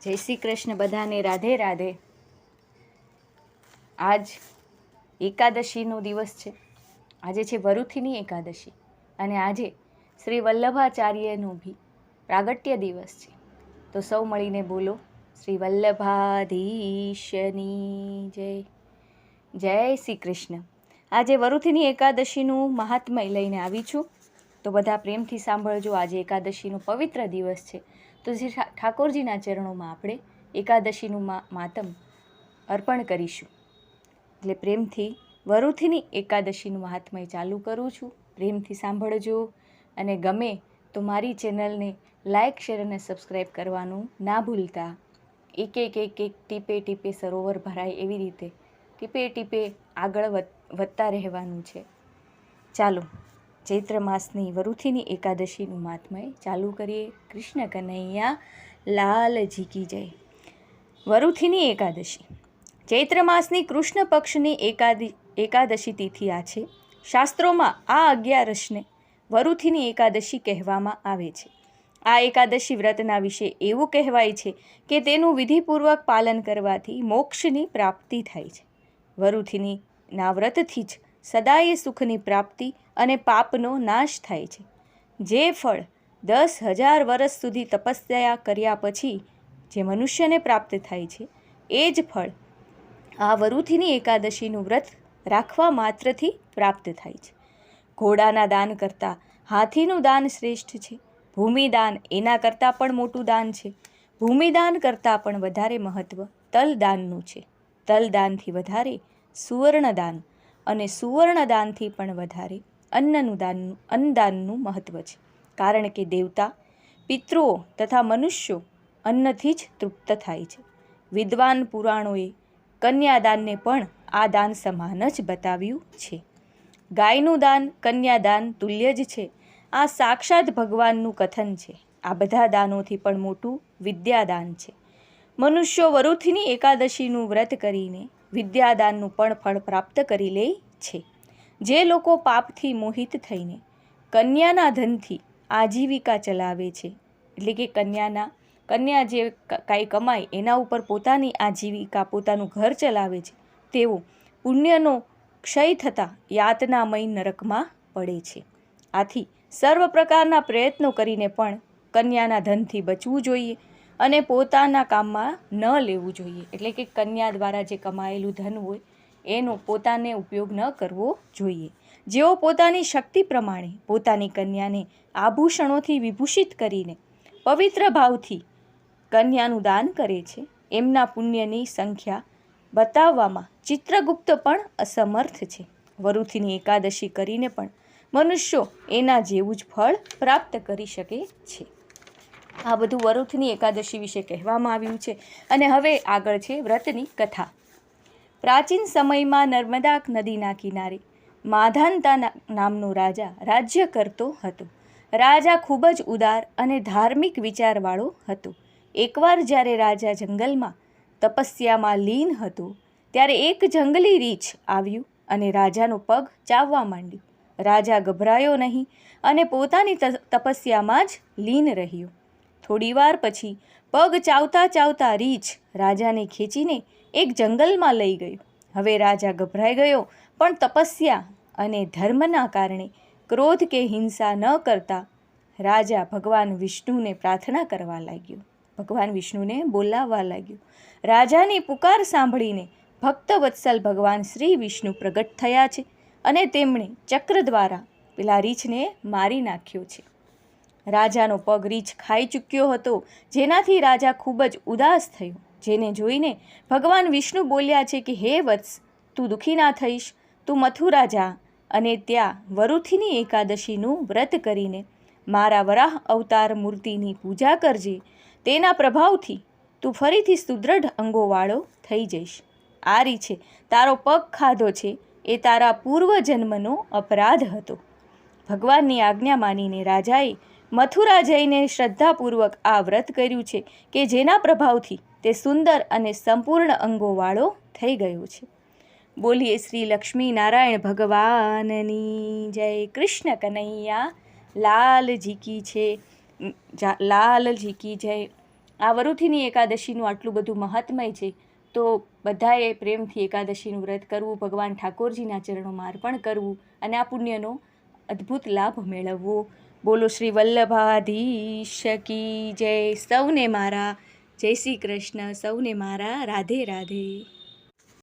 જય શ્રી કૃષ્ણ બધાને, રાધે રાધે. આજ એકાદશીનો દિવસ છે. આજે છે વરુથીની એકાદશી અને આજે શ્રી વલ્લભાચાર્યનો ભી પ્રાગટ્ય દિવસ છે. તો સૌ મળીને બોલો શ્રી વલ્લભાધીશની જય. જય શ્રી કૃષ્ણ. આજે વરુથીની એકાદશીનું મહાત્મય લઈને આવી છું, તો બધા પ્રેમથી સાંભળજો. આજે એકાદશીનો પવિત્ર દિવસ છે, તો શ્રી ઠાકોરજીના ચરણોમાં આપણે એકાદશીનું માતમ અર્પણ કરીશું. એટલે પ્રેમથી વરુથીની એકાદશીનું મહાત્મય ચાલુ કરું છું. પ્રેમથી સાંભળજો અને ગમે તો મારી ચેનલને લાઇક, શેર અને સબસ્ક્રાઈબ કરવાનું ના ભૂલતા. એક એક એક એક ટીપે ટીપે સરોવર ભરાય એવી રીતે ટીપે ટીપે આગળ વધતા રહેવાનું છે. ચાલો, ચૈત્ર માસની વરુથીની એકાદશીનું મહાત્મય ચાલુ કરીએ. કૃષ્ણ કનૈયા લાલજી કી જય. વરુથીની એકાદશી ચૈત્ર માસની કૃષ્ણ પક્ષની એકાદશી તિથિ આ છે. શાસ્ત્રોમાં આ 11 વરુથીની એકાદશી કહેવામાં આવે છે. આ એકાદશી વ્રતના વિશે એવું કહેવાય છે કે તેનું વિધિપૂર્વક પાલન કરવાથી મોક્ષની પ્રાપ્તિ થાય છે. વરુથીના વ્રતથી જ સદાય સુખની પ્રાપ્તિ અને પાપનો નાશ થાય છે. જે ફળ 10,000 વર્ષ સુધી તપસ્યા કર્યા પછી જે મનુષ્યને પ્રાપ્ત થાય છે, એ જ ફળ આ વરુથીની એકાદશીનું વ્રત રાખવા માત્રથી પ્રાપ્ત થાય છે. ઘોડાના દાન કરતાં હાથીનું દાન શ્રેષ્ઠ છે. ભૂમિદાન એના કરતાં પણ મોટું દાન છે. ભૂમિદાન કરતાં પણ વધારે મહત્ત્વ તલદાનનું છે. તલદાનથી વધારે સુવર્ણદાન અને સુવર્ણદાનથી પણ વધારે અન્નદાનનું મહત્ત્વ છે. કારણ કે દેવતા, પિતૃઓ તથા મનુષ્યો અન્નથી જ તૃપ્ત થાય છે. વિદ્વાન પુરાણોએ કન્યાદાનને પણ આ દાન સમાન જ બતાવ્યું છે. ગાયનું દાન કન્યાદાન તુલ્ય જ છે. આ સાક્ષાત ભગવાનનું કથન છે. આ બધા દાનોથી પણ મોટું વિદ્યાદાન છે. મનુષ્યો વરુથીની એકાદશીનું વ્રત કરીને વિદ્યાદાનનું પણ ફળ પ્રાપ્ત કરી લે છે. જે લોકો પાપથી મોહિત થઈને કન્યાના ધનથી આજીવિકા ચલાવે છે, એટલે કે કન્યા જે કાંઈ કમાય એના ઉપર પોતાની આજીવિકા, પોતાનું ઘર ચલાવે છે, તેઓ પુણ્યનો ક્ષય થતાં યાતનામય નરકમાં પડે છે. આથી સર્વ પ્રકારના પ્રયત્નો કરીને પણ કન્યાના ધનથી બચવું જોઈએ અને પોતાના કામમાં ન લેવું જોઈએ. એટલે કે કન્યા દ્વારા જે કમાયેલું ધન હોય એનો પોતાને ઉપયોગ ન કરવો જોઈએ. જેઓ પોતાની શક્તિ પ્રમાણે પોતાની કન્યાને આભૂષણોથી વિભૂષિત કરીને પવિત્ર ભાવથી કન્યાનું દાન કરે છે, એમના પુણ્યની સંખ્યા બતાવવામાં ચિત્રગુપ્ત પણ અસમર્થ છે. વરુથીની એકાદશી કરીને પણ મનુષ્યો એના જેવું જ ફળ પ્રાપ્ત કરી શકે છે. આ બધું વરુથીની એકાદશી વિશે કહેવામાં આવ્યું છે. અને હવે આગળ છે વ્રતની કથા. પ્રાચીન સમયમાં નર્મદા નદીના કિનારે માધાનતા નામનો રાજા રાજ્ય કરતો હતો. રાજા ખૂબ જ ઉદાર અને ધાર્મિક વિચારવાળો હતો. એકવાર જ્યારે રાજા જંગલમાં તપસ્યામાં લીન હતો, ત્યારે એક જંગલી રીંછ આવ્યું અને રાજાનો પગ ચાવવા માંડ્યું. રાજા ગભરાયો નહીં અને પોતાની તપસ્યામાં જ લીન રહ્યો. થોડીવાર પછી પગ ચાવતા ચાવતા રીંછ રાજાને ખેંચીને એક જંગલમાં લઈ ગયો. હવે રાજા ગભરાઈ ગયો, પણ તપસ્યા અને ધર્મના કારણે ક્રોધ કે હિંસા ન કરતા રાજા ભગવાન વિષ્ણુને પ્રાર્થના કરવા લાગ્યો. ભગવાન વિષ્ણુને બોલાવવા લાગ્યો. રાજાની પુકાર સાંભળીને ભક્તવત્સલ ભગવાન શ્રી વિષ્ણુ પ્રગટ થયા છે અને તેમણે ચક્ર દ્વારા પેલા રીંછને મારી નાખ્યો છે. રાજાનો પગ રીંછ ખાઈ ચૂક્યો હતો, જેનાથી રાજા ખૂબ જ ઉદાસ થયો. જેને જોઈને ભગવાન વિષ્ણુ બોલ્યા છે કે હે વત્સ, તું દુઃખી ના થઈશ. તું મથુરા જા અને ત્યાં વરુથીની એકાદશીનું વ્રત કરીને મારા વરાહ અવતાર મૂર્તિની પૂજા કરજે. તેના પ્રભાવથી તું ફરીથી સુદૃઢ અંગોવાળો થઈ જઈશ. આ રીછે તારો પગ ખાધો છે એ તારા પૂર્વજન્મનો અપરાધ હતો. ભગવાનની આજ્ઞા માનીને રાજાએ મથુરા જઈને શ્રદ્ધાપૂર્વક આ વ્રત કર્યું છે કે જેના પ્રભાવથી તે સુંદર અને સંપૂર્ણ અંગોવાળો થઈ ગયો છે. બોલીએ શ્રી લક્ષ્મી નારાયણ ભગવાનની જય. કૃષ્ણ કનૈયા લાલજી કી છે, લાલજી કી જય. આ વરુથીની એકાદશીનું આટલું બધું મહાત્મય છે, તો બધાએ પ્રેમથી એકાદશીનું વ્રત કરવું, ભગવાન ઠાકોરજીના ચરણોમાં અર્પણ કરવું અને આ પુણ્યનો અદ્ભુત લાભ મેળવવો. બોલો શ્રી વલ્લભાધીશ કી જય. સૌને મારા જય શ્રી કૃષ્ણ, સૌને મારા રાધે રાધે.